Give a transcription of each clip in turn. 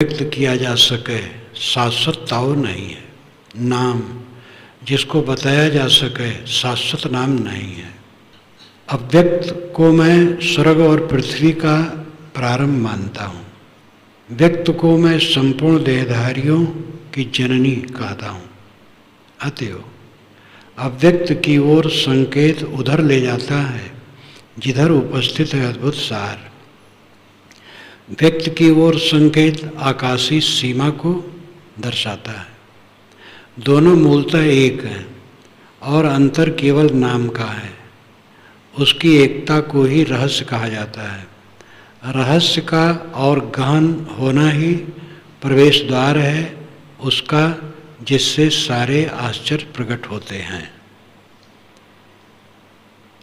व्यक्त किया जा सके शाश्वत ताओ नहीं है। नाम जिसको बताया जा सके शाश्वत नाम नहीं है। अव्यक्त को मैं स्वर्ग और पृथ्वी का प्रारंभ मानता हूँ। व्यक्त को मैं संपूर्ण देहधारियों की जननी कहता हूँ। अतएव अव्यक्त की ओर संकेत उधर ले जाता है जिधर उपस्थित है अद्भुत सार। व्यक्त की ओर संकेत आकाशीय सीमा को दर्शाता है। दोनों मूलतः एक हैं और अंतर केवल नाम का है। उसकी एकता को ही रहस्य कहा जाता है। रहस्य का और गहन होना ही प्रवेश द्वार है उसका, जिससे सारे आश्चर्य प्रकट होते हैं।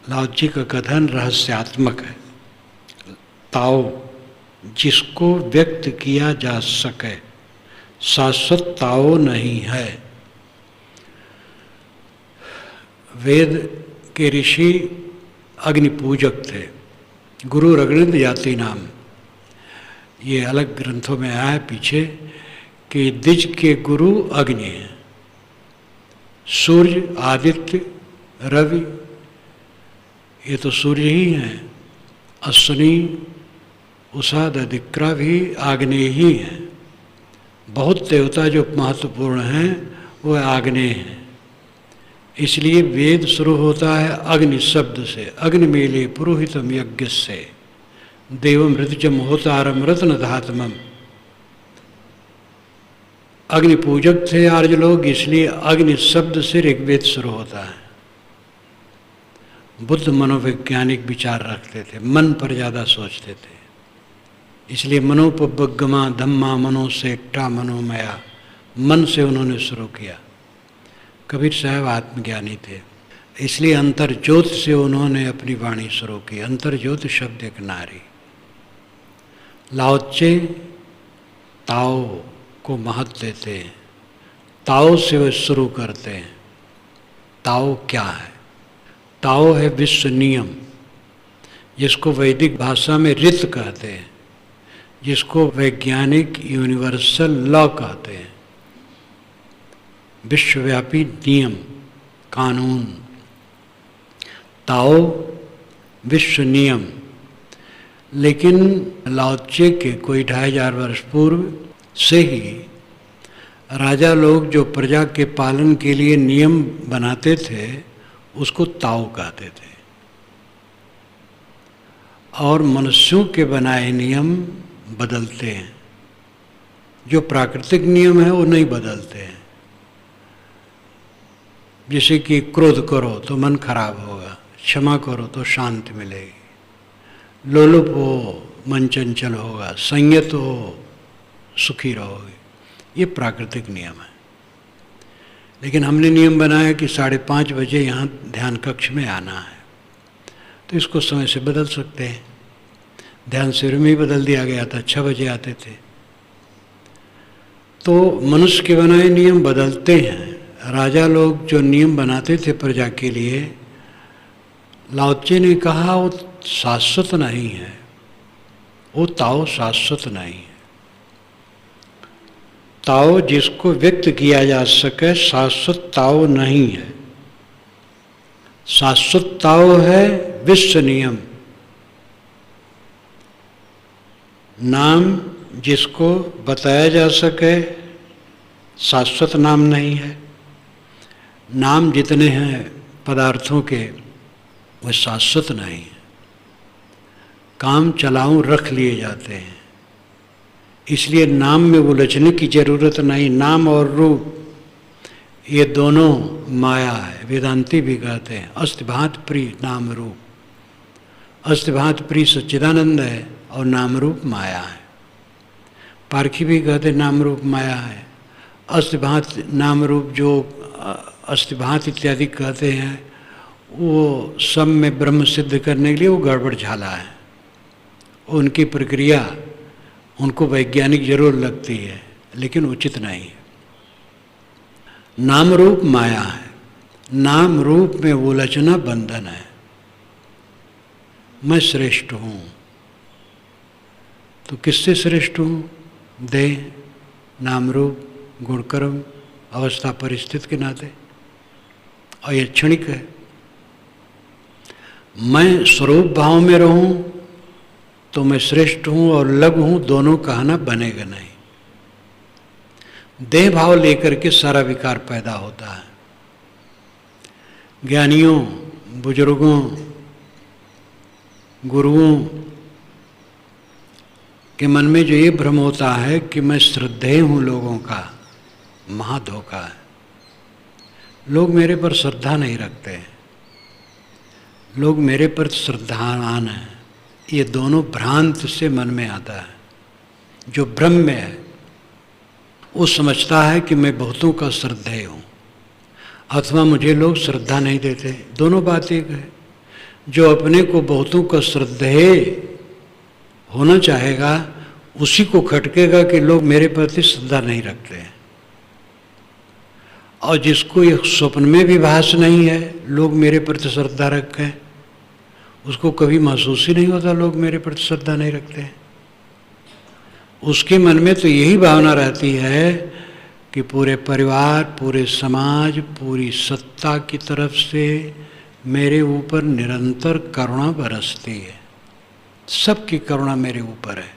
लाओ जी का कथन रहस्यात्मक है। ताओ जिसको व्यक्त किया जा सके शाश्वत ताओ नहीं है। वेद के ऋषि अग्निपूजक थे। गुरु रघुनंद याति नाम, ये अलग ग्रंथों में आया है पीछे कि द्विज के गुरु अग्नि हैं। सूर्य, आदित्य, रवि ये तो सूर्य ही हैं। अश्विनी, उषाद, अधिक्रा भी आग्नेय ही हैं। बहुत देवता जो महत्वपूर्ण हैं वो आग्नेय हैं। इसलिए वेद शुरू होता है अग्नि शब्द से। अग्नि मेले पुरोहितम यज्ञ से देवम ऋतुजम होतारम रत्न धातमम। अग्नि पूजक थे आर्य लोग, इसलिए अग्नि शब्द से ऋग्वेद शुरू होता है। बुद्ध मनोवैज्ञानिक विचार रखते थे, मन पर ज़्यादा सोचते थे, इसलिए मनोपगमा धम्मा मनो सेट्टा मनोमया, मन से उन्होंने शुरू किया। कबीर साहब आत्मज्ञानी थे, इसलिए अंतर्ज्योत से उन्होंने अपनी वाणी शुरू की। अंतर्ज्योत शब्द एक नारी। लाओ त्से ताओ को महत्व देते हैं। ताओ से वे शुरू करते हैं। ताओ क्या है? ताओ है विश्व नियम, जिसको वैदिक भाषा में ऋत कहते हैं, जिसको वैज्ञानिक यूनिवर्सल लॉ कहते हैं। विश्वव्यापी नियम, कानून। ताओ विश्व नियम। लेकिन लाओ त्से के कोई 2500 वर्ष पूर्व से ही राजा लोग जो प्रजा के पालन के लिए नियम बनाते थे उसको ताओ कहते थे। और मनुष्यों के बनाए नियम बदलते हैं। जो प्राकृतिक नियम है वो नहीं बदलते हैं। जैसे कि क्रोध करो तो मन खराब होगा, क्षमा करो तो शांति मिलेगी, लोलुप हो मन चंचल होगा, संयत हो सुखी रहोगे। ये प्राकृतिक नियम है। लेकिन हमने नियम बनाया कि 5:30 बजे यहाँ ध्यान कक्ष में आना है, तो इसको समय से बदल सकते हैं। ध्यान शिविर में ही बदल दिया गया था, 6 बजे आते थे। तो मनुष्य के बनाए नियम बदलते हैं। राजा लोग जो नियम बनाते थे प्रजा के लिए, लाओ त्से ने कहा वो शाश्वत नहीं है, वो ताओ शाश्वत नहीं है। ताओ जिसको व्यक्त किया जा सके शाश्वत ताओ नहीं है। शाश्वत ताओ है विश्व नियम। नाम जिसको बताया जा सके शाश्वत नाम नहीं है। नाम जितने हैं पदार्थों के वे शाश्वत नहीं है। काम चलाऊं रख लिए जाते हैं, इसलिए नाम में उलझने की जरूरत नहीं। नाम और रूप ये दोनों माया है। वेदांती भी कहते हैं अस्तिभात प्रिय नाम रूप। अस्तिभात प्रिय सच्चिदानंद है और नाम रूप माया है। पारखी भी कहते नाम रूप माया है। अस्तिभात नाम रूप जो अस्तिभात इत्यादि कहते हैं वो सब में ब्रह्म सिद्ध करने के लिए वो गड़बड़ झाला है। उनकी प्रक्रिया उनको वैज्ञानिक जरूर लगती है लेकिन उचित नहीं है। नाम रूप माया है। नाम रूप में उलझना बंधन है। मैं श्रेष्ठ हूँ तो किससे श्रेष्ठ हूँ? देह, नाम रूप, गुणकर्म, अवस्था परिस्थिति के नाते, और ये क्षणिक है। मैं स्वरूप भाव में रहूं तो मैं श्रेष्ठ हूं और लघु हूं, दोनों कहना बनेगा नहीं। देह भाव लेकर के सारा विकार पैदा होता है। ज्ञानियों, बुजुर्गों, गुरुओं के मन में जो ये भ्रम होता है कि मैं श्रद्धेय हूं लोगों का, महाधोखा है। लोग मेरे पर श्रद्धा नहीं रखते, लोग मेरे पर श्रद्धावान हैं। ये दोनों भ्रांत से मन में आता है। जो भ्रम में है वो समझता है कि मैं बहुतों का श्रद्धेय हूँ, अथवा मुझे लोग श्रद्धा नहीं देते। दोनों बात एक है। जो अपने को बहुतों का श्रद्धेय होना चाहेगा उसी को खटकेगा कि लोग मेरे प्रति श्रद्धा नहीं रखते हैं, और जिसको ये स्वप्न में भी भास नहीं है लोग मेरे प्रति श्रद्धा रखें, उसको कभी महसूस ही नहीं होता लोग मेरे प्रति श्रद्धा नहीं रखते हैं। उसके मन में तो यही भावना रहती है कि पूरे परिवार, पूरे समाज, पूरी सत्ता की तरफ से मेरे ऊपर निरंतर करुणा बरसती है, सबकी करुणा मेरे ऊपर है,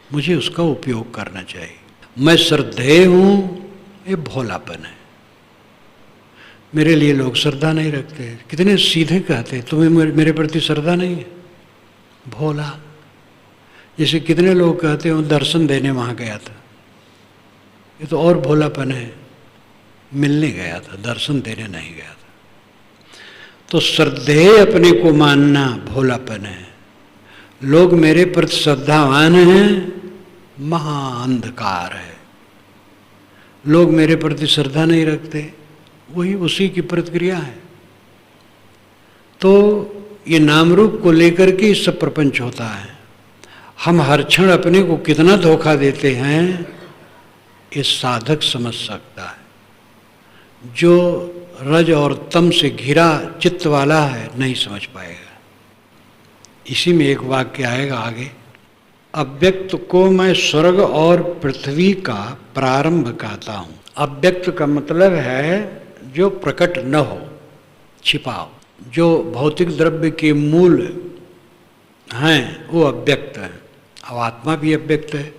मुझे उसका उपयोग करना चाहिए। मैं श्रद्धेय हूँ, ये भोलापन है। मेरे लिए लोग श्रद्धा नहीं रखते। कितने सीधे कहते हैं तुम्हें मेरे प्रति श्रद्धा नहीं है, भोला। जैसे कितने लोग कहते हैं दर्शन देने वहाँ गया था, ये तो और भोलापन है, मिलने गया था, दर्शन देने नहीं गया था। तो श्रद्धेय अपने को मानना भोलापन है। लोग मेरे प्रति श्रद्धावान हैं, महाअंधकार है। लोग मेरे प्रति श्रद्धा नहीं रखते, वही उसी की प्रतिक्रिया है। तो ये नाम रूप को लेकर के सब प्रपंच होता है। हम हर क्षण अपने को कितना धोखा देते हैं ये साधक समझ सकता है। जो रज और तम से घिरा चित्त वाला है नहीं समझ पाएगा। इसी में एक वाक्य आएगा आगे, अव्यक्त को मैं स्वर्ग और पृथ्वी का प्रारंभ कहता हूँ। अव्यक्त का मतलब है जो प्रकट न हो, छिपा हो। जो भौतिक द्रव्य के मूल हैं वो अव्यक्त है। अब आत्मा भी अव्यक्त है।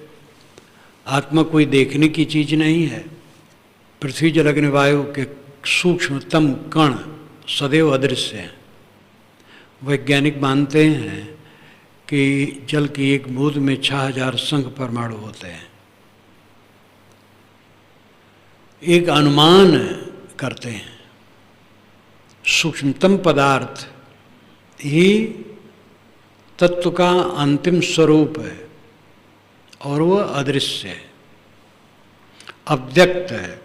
आत्मा कोई देखने की चीज नहीं है। पृथ्वी जल अग्नि वायु के सूक्ष्मतम कण सदैव अदृश्य हैं। वैज्ञानिक मानते हैं कि जल की एक बूंद में 6000 संघ परमाणु होते हैं। एक अनुमान करते हैं, सूक्ष्मतम पदार्थ ही तत्व का अंतिम स्वरूप है और वह अदृश्य है, अव्यक्त है।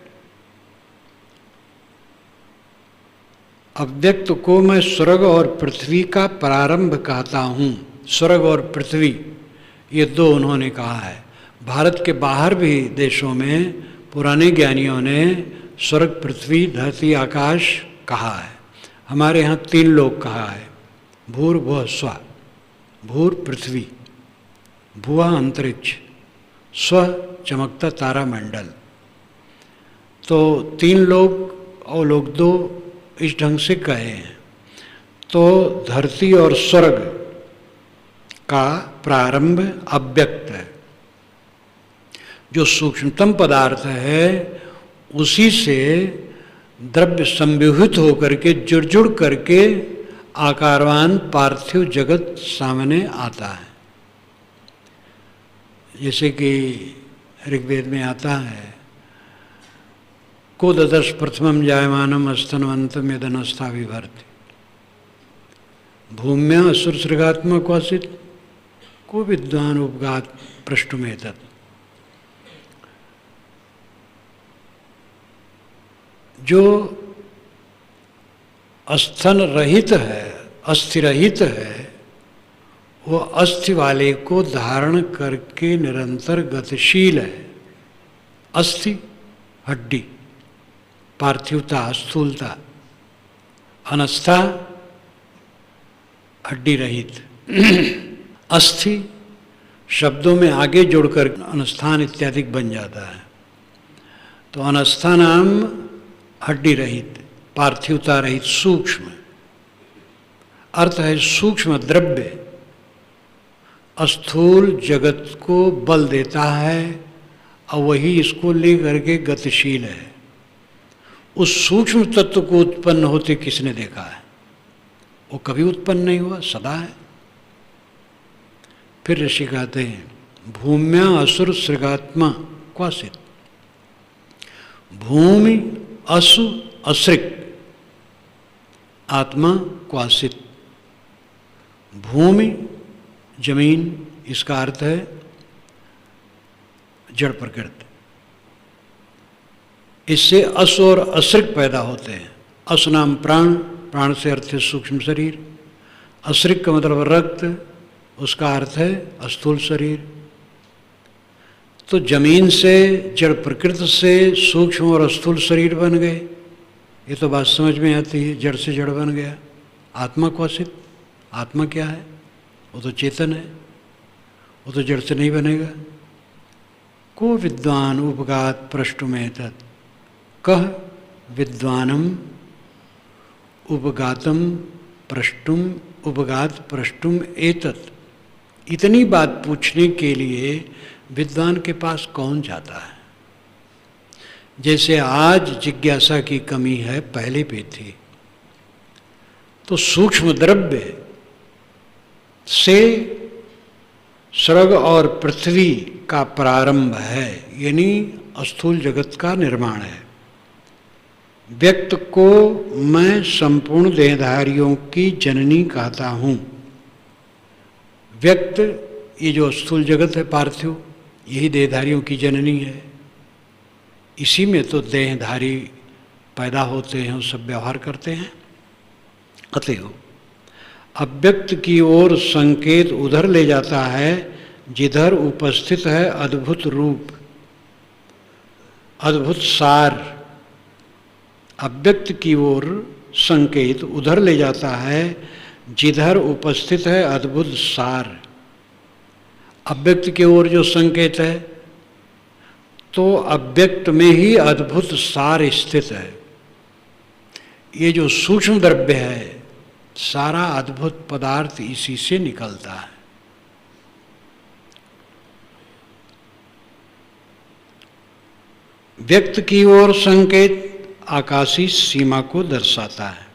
अव्यक्त को मैं स्वर्ग और पृथ्वी का प्रारंभ कहता हूँ। स्वर्ग और पृथ्वी ये दो उन्होंने कहा है। भारत के बाहर भी देशों में पुराने ज्ञानियों ने स्वर्ग, पृथ्वी, धरती, आकाश कहा है। हमारे यहाँ 3 लोग कहा है, भूर्भुवः स्वः। भूर पृथ्वी, भुवः अंतरिक्ष, स्व चमकता तारा मंडल। तो 3 लोग और लोग 2 इस ढंग से कहे हैं। तो धरती और स्वर्ग का प्रारंभ अव्यक्त है। जो सूक्ष्मतम पदार्थ है उसी से द्रव्य संव्यूहित होकर के जुड़ करके आकारवान पार्थिव जगत सामने आता है। जैसे कि ऋग्वेद में आता है, को ददर्श प्रथमम जायमानम स्तनवंतम यदनस्था विभर्ति भूम्या असुर सृगात्मक वसित को विद्वान उपगात पृष्ठमें तत्। जो अस्थन रहित है, अस्थि रहित है, वो अस्थि वाले को धारण करके निरंतर गतिशील है। अस्थि हड्डी, पार्थिवता, स्थूलता, अनस्था हड्डी रहित। अस्थि शब्दों में आगे जोड़कर अनस्थान इत्यादि बन जाता है। तो अनस्था नाम हड्डी रहित, पार्थिवता रहित, सूक्ष्म, अर्थ है सूक्ष्म द्रव्य स्थूल जगत को बल देता है और वही इसको लेकर के गतिशील है। उस सूक्ष्म तत्व को उत्पन्न होते किसने देखा है? वो कभी उत्पन्न नहीं हुआ, सदा है। फिर ऋषि कहते हैं भूम्या असुर सृगात्मा क्वासित। भूमि असु असृक, आत्मा क्वासित। भूमि जमीन, इसका अर्थ है जड़ प्रकृति। इससे असु और असृक पैदा होते हैं। असु नाम प्राण, प्राण से अर्थ है सूक्ष्म शरीर। असृक का मतलब रक्त, उसका अर्थ है स्थूल शरीर। तो जमीन से, जड़ प्रकृति से सूक्ष्म और स्थूल शरीर बन गए। ये तो बात समझ में आती है, जड़ से जड़ बन गया। आत्मा क्वासित, आत्मा क्या है? वो तो चेतन है, वो तो जड़ से नहीं बनेगा। को विद्वान उपगात प्रष्टुमें तत्, कह विद्वानम उपगातम प्रष्टुम उपगात प्रष्टुम एतत्। इतनी बात पूछने के लिए विद्वान के पास कौन जाता है? जैसे आज जिज्ञासा की कमी है, पहले भी थी। तो सूक्ष्म द्रव्य से स्वर्ग और पृथ्वी का प्रारंभ है, यानी स्थूल जगत का निर्माण है। व्यक्त को मैं संपूर्ण देहधारियों की जननी कहता हूँ। व्यक्त, ये जो स्थूल जगत है पार्थिव, यही देहधारियों की जननी है। इसी में तो देहधारी पैदा होते हैं और सब व्यवहार करते हैं। अतएव अव्यक्त की ओर संकेत उधर ले जाता है जिधर उपस्थित है अद्भुत रूप, अद्भुत सार। अव्यक्त की ओर संकेत उधर ले जाता है जिधर उपस्थित है अद्भुत सार। अव्यक्त की ओर जो संकेत है, तो अव्यक्त में ही अद्भुत सार स्थित है। ये जो सूक्ष्म द्रव्य है, सारा अद्भुत पदार्थ इसी से निकलता है। व्यक्त की ओर संकेत आकाशी सीमा को दर्शाता है।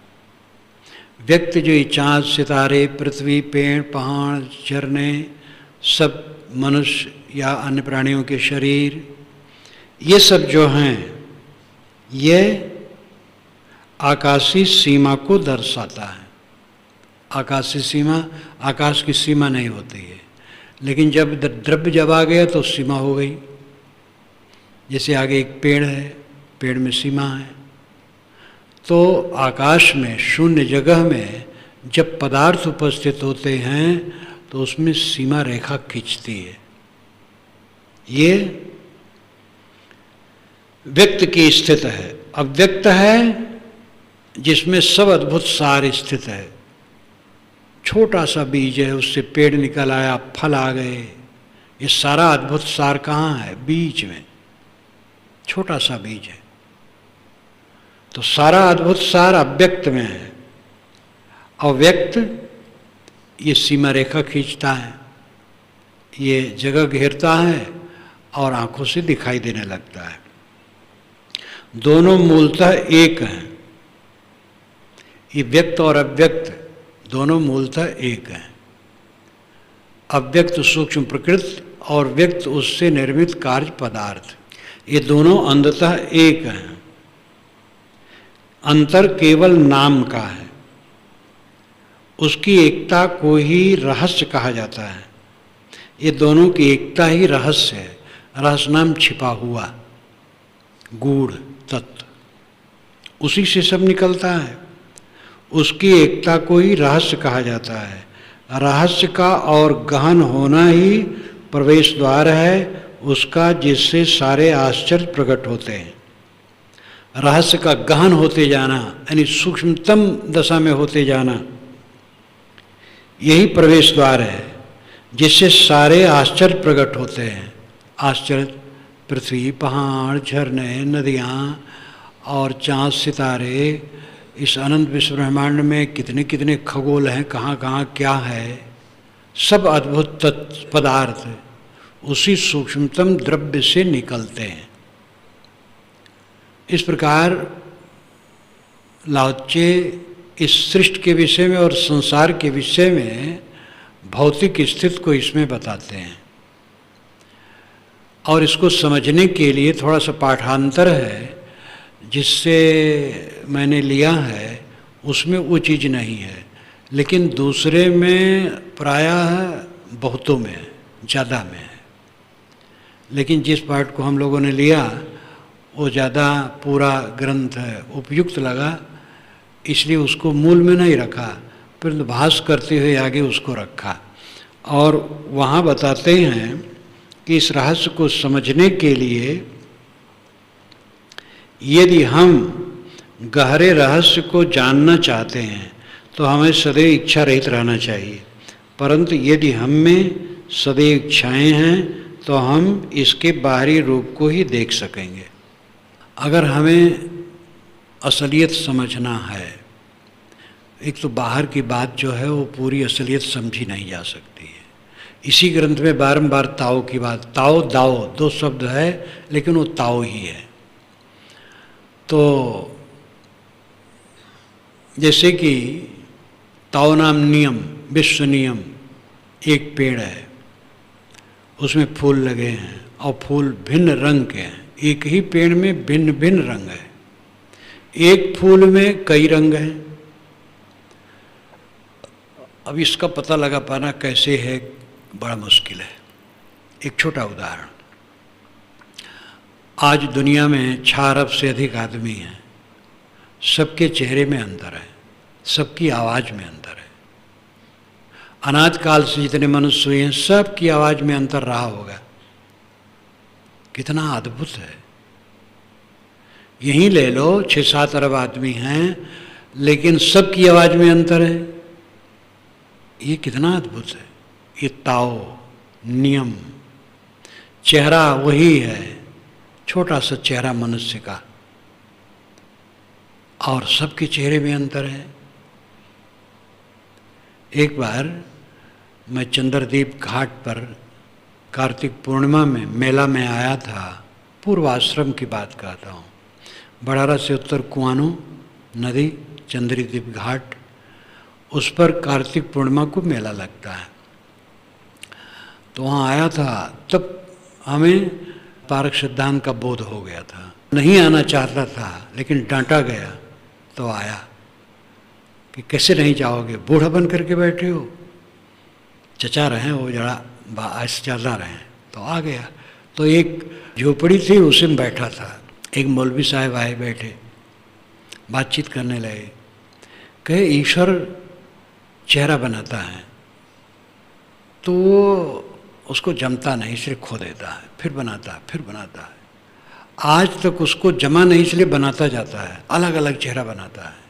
व्यक्त जो चाँद, सितारे, पृथ्वी, पेड़, पहाड़, झरने, सब मनुष्य या अन्य प्राणियों के शरीर, ये सब जो हैं, ये आकाशी सीमा को दर्शाता है। आकाशी सीमा, आकाश की सीमा नहीं होती है, लेकिन जब द्रव्य जब आ गया तो सीमा हो गई। जैसे आगे एक पेड़ है, पेड़ में सीमा है। तो आकाश में, शून्य जगह में जब पदार्थ उपस्थित होते हैं तो उसमें सीमा रेखा खींचती है। ये व्यक्त की स्थिति है। अव्यक्त है जिसमें सब अद्भुत सार स्थित है। छोटा सा बीज है, उससे पेड़ निकल आया, फल आ गए। ये सारा अद्भुत सार कहाँ है? बीज में, छोटा सा बीज है। तो सारा अद्भुत सार अव्यक्त में है। अव्यक्त ये सीमा रेखा खींचता है, ये जगह घेरता है और आंखों से दिखाई देने लगता है। दोनों मूलतः एक हैं। ये व्यक्त और अव्यक्त दोनों मूलतः एक हैं। अव्यक्त सूक्ष्म प्रकृति और व्यक्त उससे निर्मित कार्य पदार्थ, ये दोनों अंततः एक हैं। अंतर केवल नाम का है। उसकी एकता को ही रहस्य कहा जाता है। ये दोनों की एकता ही रहस्य है। रहस्य नाम छिपा हुआ, गूढ़ तत्व, उसी से सब निकलता है। उसकी एकता को ही रहस्य कहा जाता है। रहस्य का और गहन होना ही प्रवेश द्वार है उसका, जिससे सारे आश्चर्य प्रकट होते हैं। रहस्य का गहन होते जाना, यानी सूक्ष्मतम दशा में होते जाना, यही प्रवेश द्वार है जिससे सारे आश्चर्य प्रकट होते हैं। आश्चर्य पृथ्वी, पहाड़, झरने, नदियाँ और चाँद, सितारे, इस अनंत विश्व ब्रह्मांड में कितने कितने खगोल हैं, कहाँ कहाँ क्या है, सब अद्भुत पदार्थ उसी सूक्ष्मतम द्रव्य से निकलते हैं। इस प्रकार लाओ त्से इस सृष्टि के विषय में और संसार के विषय में भौतिक स्थिति को इसमें बताते हैं। और इसको समझने के लिए थोड़ा सा पाठांतर है जिससे मैंने लिया है, उसमें वो चीज़ नहीं है, लेकिन दूसरे में प्रायः बहुतों में है, ज़्यादा में है। लेकिन जिस पाठ को हम लोगों ने लिया वो ज़्यादा पूरा ग्रंथ है, उपयुक्त लगा, इसलिए उसको मूल में नहीं रखा, परंतु भाष्य करते हुए आगे उसको रखा। और वहाँ बताते हैं कि इस रहस्य को समझने के लिए यदि हम गहरे रहस्य को जानना चाहते हैं तो हमें सदैव इच्छा रहित रहना चाहिए, परंतु यदि हम में सदैव इच्छाएँ हैं तो हम इसके बाहरी रूप को ही देख सकेंगे। अगर हमें असलियत समझना है, एक तो बाहर की बात जो है वो पूरी असलियत समझी नहीं जा सकती है। इसी ग्रंथ में बारंबार ताओ की बात, ताओ दाओ दो शब्द है लेकिन वो ताओ ही है। तो जैसे कि ताओ नाम नियम, विश्व नियम, एक पेड़ है, उसमें फूल लगे हैं और फूल भिन्न रंग के हैं। एक ही पेड़ में भिन्न भिन्न रंग है, एक फूल में कई रंग हैं। अब इसका पता लगा पाना कैसे है बड़ा मुश्किल है। एक छोटा उदाहरण, आज दुनिया में 6 अरब से अधिक आदमी हैं, सबके चेहरे में अंतर है, सबकी आवाज़ में अंतर है। अनाद काल से जितने मनुष्य हुए हैं सबकी आवाज़ में अंतर रहा होगा। कितना अद्भुत है। यहीं ले लो 6-7 अरब आदमी हैं लेकिन सबकी आवाज़ में अंतर है। ये कितना अद्भुत है। ये ताओ नियम, चेहरा वही है, छोटा सा चेहरा मनुष्य का, और सबके चेहरे में अंतर है। एक बार मैं चंद्रदीप घाट पर कार्तिक पूर्णिमा में मेला में आया था। पूर्वाश्रम की बात कहता हूँ। बड़ारा से उत्तर कुआनो नदी, चंद्रदीप घाट, उस पर कार्तिक पूर्णिमा को मेला लगता है। तो वहाँ आया था, तब हमें पारक सिद्धांत का बोध हो गया था। नहीं आना चाहता था लेकिन डांटा गया तो आया कि कैसे नहीं जाओगे, बूढ़ा बन करके बैठे हो। चचा रहे वो जरा ऐसे चलना रहे, तो आ गया। तो एक झोपड़ी थी उसी में बैठा था। एक मौलवी साहब आए, बैठे, बातचीत करने लगे। कहे ईश्वर चेहरा बनाता है तो वो उसको जमता नहीं इसलिए खो देता है, फिर बनाता है, फिर बनाता है। आज तक उसको जमा नहीं इसलिए बनाता जाता है, अलग अलग चेहरा बनाता है।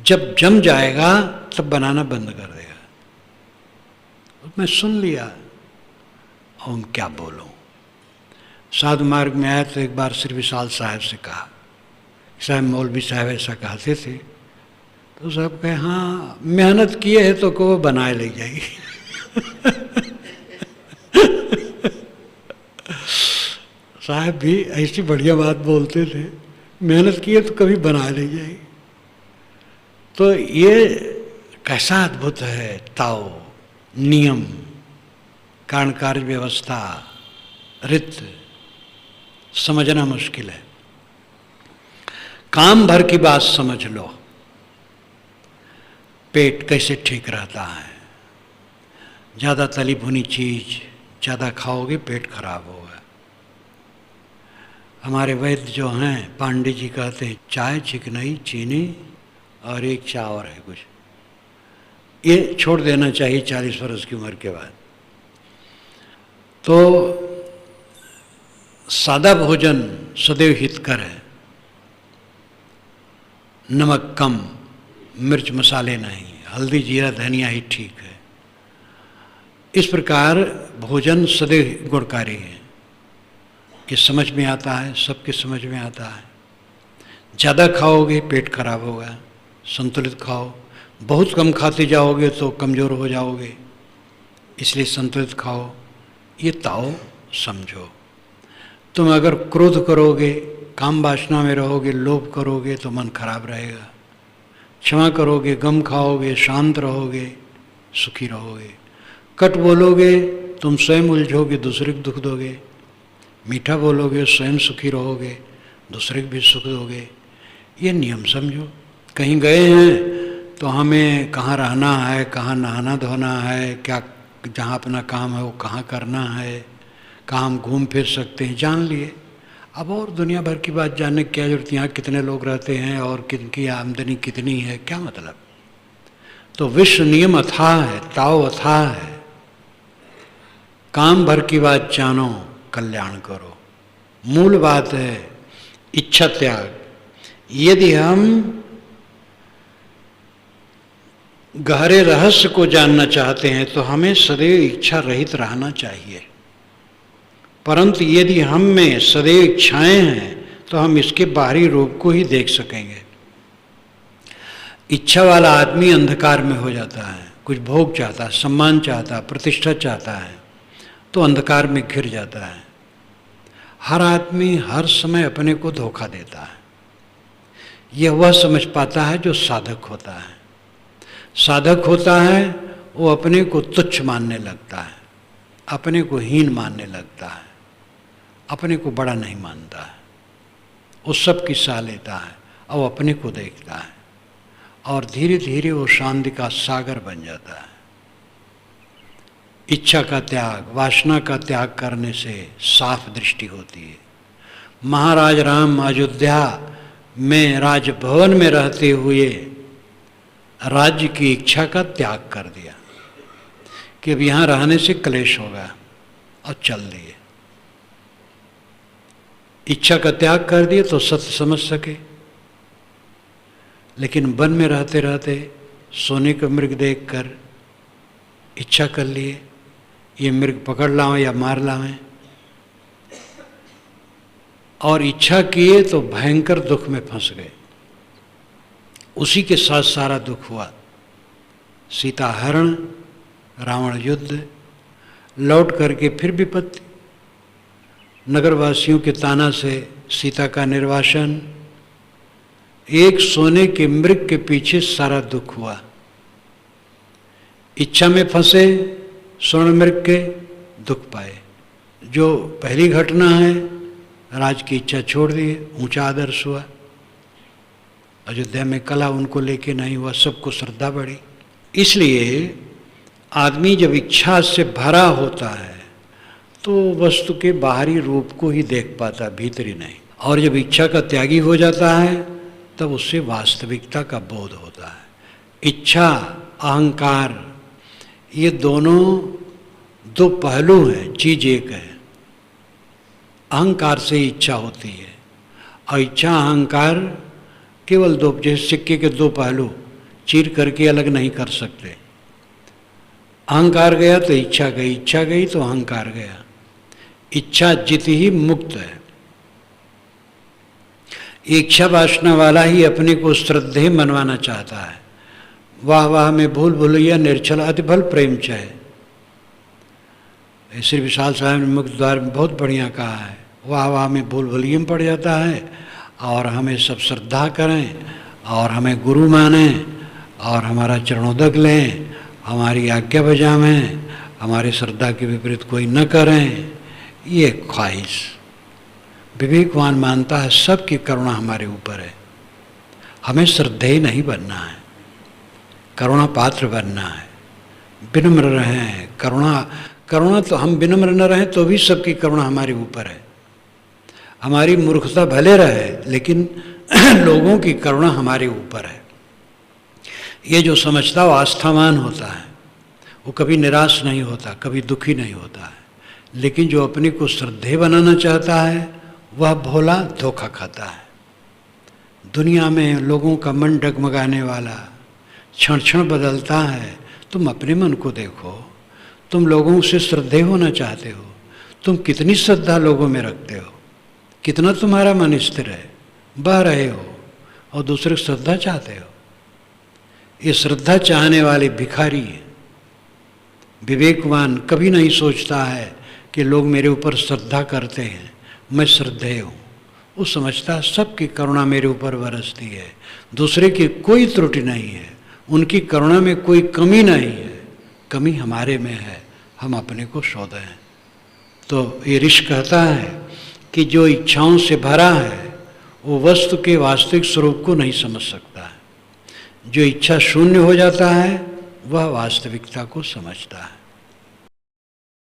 जब जम जाएगा तब बनाना बंद कर देगा। मैं सुन लिया और क्या बोलूं। साधु मार्ग में आया तो एक बार श्री विशाल साहब से कहा, साहब मौलवी साहब ऐसा कहते थे। तो साहब कहे हाँ मेहनत किए है तो को बनाए ले जाएगी। साहब भी ऐसी बढ़िया बात बोलते थे, मेहनत किए तो कभी बना ले जाएगी। तो ये कैसा अद्भुत है। ताओ नियम, कारण कार्य व्यवस्था, रित समझना मुश्किल है। काम भर की बात समझ लो, पेट कैसे ठीक रहता है। ज़्यादा तली भुनी चीज़ ज़्यादा खाओगे पेट खराब होगा। हमारे वैद्य जो हैं पांडे जी कहते हैं चाय, चिकनाई, चीनी और एक चावल है कुछ, ये छोड़ देना चाहिए 40 वर्ष की उम्र के बाद। तो सादा भोजन सदैव हितकर है। नमक कम, मिर्च मसाले नहीं, हल्दी जीरा धनिया ही ठीक है। इस प्रकार भोजन सदैव गुणकारी है, ये समझ में आता है, सबके समझ में आता है। ज़्यादा खाओगे पेट खराब होगा, संतुलित खाओ। बहुत कम खाते जाओगे तो कमज़ोर हो जाओगे, इसलिए संतुलित खाओ। ये ताओ समझो। तुम अगर क्रोध करोगे, काम वासना में रहोगे, लोभ करोगे तो मन खराब रहेगा। क्षमा करोगे, गम खाओगे, शांत रहोगे, सुखी रहोगे। कट बोलोगे तुम स्वयं उलझोगे, दूसरे को दुख दोगे। मीठा बोलोगे स्वयं सुखी रहोगे, दूसरे को भी सुख दोगे। ये नियम समझो। कहीं गए हैं तो हमें कहाँ रहना है, कहाँ नहाना धोना है, क्या जहाँ अपना काम है वो कहाँ करना है, कहाँ हम घूम फिर सकते हैं, जान लिए। अब और दुनिया भर की बात जानने की क्या जरूरत, यहाँ कितने लोग रहते हैं और किनकी आमदनी कितनी है, क्या मतलब। तो विश्व नियम अथाह है, ताओ अथाह है। काम भर की बात जानो, कल्याण करो। मूल बात है इच्छा त्याग। यदि हम गहरे रहस्य को जानना चाहते हैं तो हमें सदैव इच्छा रहित रहना चाहिए। परंतु यदि हम में सदैव इच्छाएं हैं तो हम इसके बाहरी रूप को ही देख सकेंगे। इच्छा वाला आदमी अंधकार में हो जाता है, कुछ भोग चाहता है, सम्मान चाहता है, प्रतिष्ठा चाहता है, तो अंधकार में घिर जाता है। हर आदमी हर समय अपने को धोखा देता है। यह वह समझ पाता है जो साधक होता है। साधक होता है वो अपने को तुच्छ मानने लगता है, अपने को हीन मानने लगता है, अपने को बड़ा नहीं मानता है। वो सब की सह लेता है और अपने को देखता है और धीरे धीरे वो शांति का सागर बन जाता है। इच्छा का त्याग, वासना का त्याग करने से साफ दृष्टि होती है। महाराज राम अयोध्या में राजभवन में रहते हुए राज्य की इच्छा का त्याग कर दिया कि अब यहाँ रहने से क्लेश होगा और चल दिए। इच्छा का त्याग कर दिए तो सत्य समझ सके। लेकिन वन में रहते रहते सोने का मृग देखकर इच्छा कर लिए ये मृग पकड़ लावें या मार लावें, और इच्छा किए तो भयंकर दुख में फंस गए। उसी के साथ सारा दुख हुआ। सीता हरण, रावण युद्ध, लौट करके फिर विपत्ति, नगरवासियों के ताना से सीता का निर्वासन। एक सोने के मृग के पीछे सारा दुख हुआ। इच्छा में फंसे, स्वर्ण मृग के दुख पाए। जो पहली घटना है, राज की इच्छा छोड़ दी, ऊंचा आदर्श हुआ। अयोध्या में कला उनको लेके नहीं हुआ, सबको श्रद्धा बढ़ी। इसलिए आदमी जब इच्छा से भरा होता है तो वस्तु के बाहरी रूप को ही देख पाता, भीतरी नहीं। और जब इच्छा का त्यागी हो जाता है तब उससे वास्तविकता का बोध होता है। इच्छा, अहंकार, ये दोनों दो पहलू हैं, चीज एक है। अहंकार से इच्छा होती है और इच्छा अहंकार केवल दो, जैसे सिक्के के दो पहलू, चीर करके अलग नहीं कर सकते। अहंकार गया तो इच्छा गई, इच्छा गई तो अहंकार गया। इच्छा जित ही मुक्त है। इच्छा वासना वाला ही अपने को श्रद्धेय मनवाना चाहता है। वाह वाह में भूल भुलैया निर्छल अतिफल प्रेम चाहे। श्री विशाल साहब ने मुक्त द्वार में बहुत बढ़िया कहा है। वाह वाह में भूल भुलैया में पड़ जाता है और हमें सब श्रद्धा करें और हमें गुरु माने और हमारा चरणोदक लें, हमारी आज्ञा बजावें, हमारे श्रद्धा के विपरीत कोई न करें। ये ख्वाहिश विवेकवान मानता है सबकी करुणा हमारे ऊपर है। हमें श्रद्धेय नहीं बनना है, करुणा पात्र बनना है, विनम्र रहें। करुणा तो हम विनम्र न रहें तो भी सबकी करुणा हमारे ऊपर है। हमारी मूर्खता भले रहे लेकिन लोगों की करुणा हमारे ऊपर है। ये जो समझता वो आस्थावान होता है, वो कभी निराश नहीं होता, कभी दुखी नहीं होता है। लेकिन जो अपने को श्रद्धेय बनाना चाहता है वह भोला धोखा खाता है। दुनिया में लोगों का मन डगमगाने वाला क्षण क्षण बदलता है। तुम अपने मन को देखो, तुम लोगों से श्रद्धेय होना चाहते हो, तुम कितनी श्रद्धा लोगों में रखते हो, कितना तुम्हारा मन स्थिर है, बह रहे हो और दूसरे श्रद्धा चाहते हो। ये श्रद्धा चाहने वाले भिखारी हैं। विवेकवान कभी नहीं सोचता है कि लोग मेरे ऊपर श्रद्धा करते हैं, मैं श्रद्धेय हूँ। वो समझता सबकी करुणा मेरे ऊपर बरसती है, दूसरे की कोई त्रुटि नहीं है, उनकी करुणा में कोई कमी नहीं है, कमी हमारे में है, हम अपने को शोधें हैं। तो ये ऋषि कहता है कि जो इच्छाओं से भरा है वो वस्तु के वास्तविक स्वरूप को नहीं समझ सकता है। जो इच्छा शून्य हो जाता है वह वास्तविकता को समझता है।